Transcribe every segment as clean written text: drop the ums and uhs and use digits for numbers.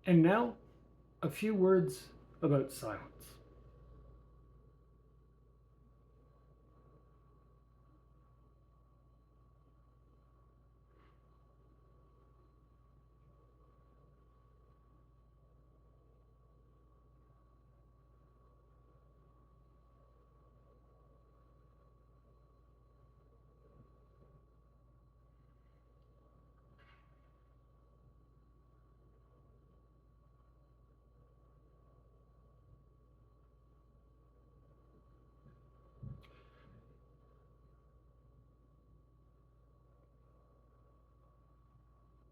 And now, a few words about silence.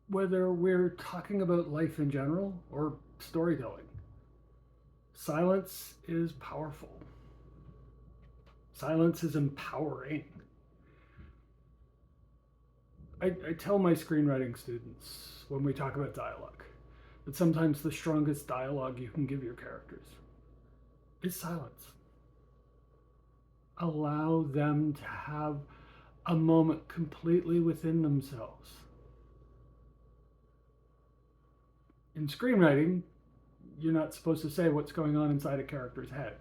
Whether we're talking about life in general or storytelling, silence is powerful. Silence is empowering. I tell my screenwriting students when we talk about dialogue that sometimes the strongest dialogue you can give your characters is silence. Allow them to have a moment completely within themselves. In screenwriting, you're not supposed to say what's going on inside a character's head.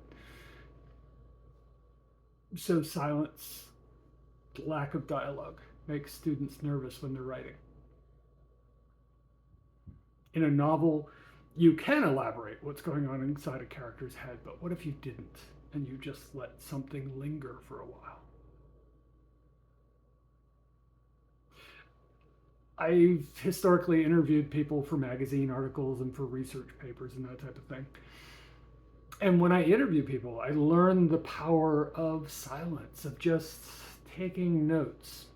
So silence, lack of dialogue, makes students nervous when they're writing. In a novel, you can elaborate what's going on inside a character's head, but what if you didn't and you just let something linger for a while? I've historically interviewed people for magazine articles and for research papers and that type of thing. And when I interview people, I learn the power of silence, of just taking notes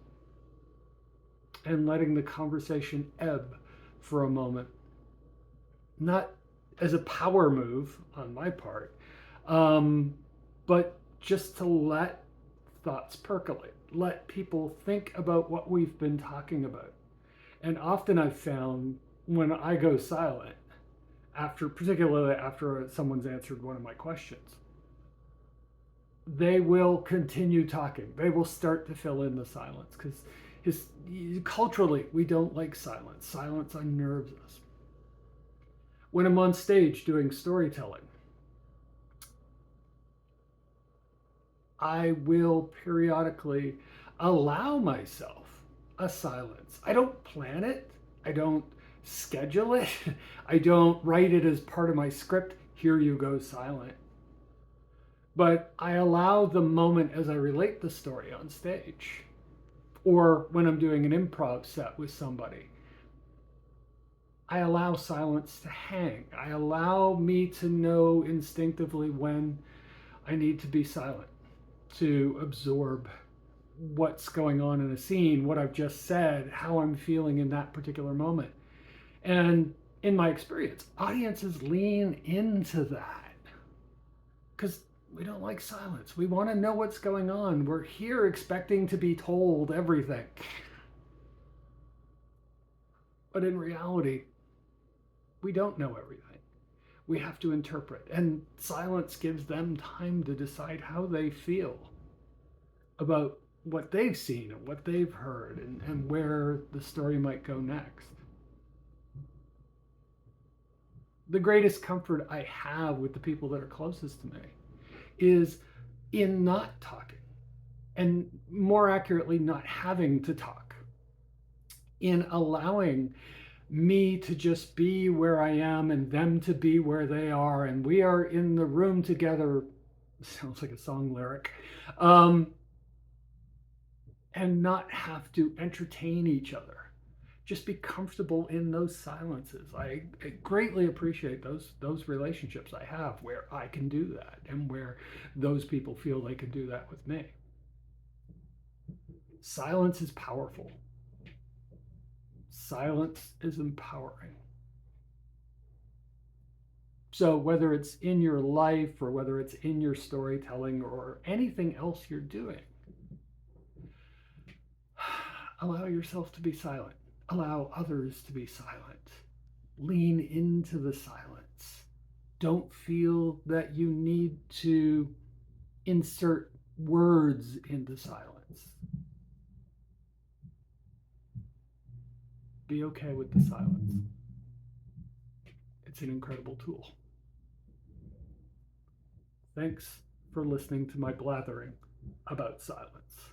and letting the conversation ebb for a moment. Not as a power move on my part, but just to let thoughts percolate, let people think about what we've been talking about. And often I've found when I go silent, particularly after someone's answered one of my questions, they will continue talking. They will start to fill in the silence because culturally we don't like silence. Silence unnerves us. When I'm on stage doing storytelling, I will periodically allow myself a silence. I don't plan it. I don't schedule it. I don't write it as part of my script. Here you go, silent. But I allow the moment as I relate the story on stage or when I'm doing an improv set with somebody. I allow silence to hang. I allow me to know instinctively when I need to be silent, to absorb what's going on in a scene, what I've just said, how I'm feeling in that particular moment. And in my experience, audiences lean into that because we don't like silence. We want to know what's going on. We're here expecting to be told everything. But in reality, we don't know everything. We have to interpret. And silence gives them time to decide how they feel about what they've seen and what they've heard and where the story might go next. The greatest comfort I have with the people that are closest to me is in not talking, and more accurately, not having to talk, in allowing me to just be where I am and them to be where they are, and we are in the room together. Sounds like a song lyric. And not have to entertain each other. Just be comfortable in those silences. I greatly appreciate those relationships I have where I can do that and where those people feel they can do that with me. Silence is powerful. Silence is empowering. So whether it's in your life or whether it's in your storytelling or anything else you're doing, allow yourself to be silent. Allow others to be silent. Lean into the silence. Don't feel that you need to insert words into silence. Be okay with the silence. It's an incredible tool. Thanks for listening to my blathering about silence.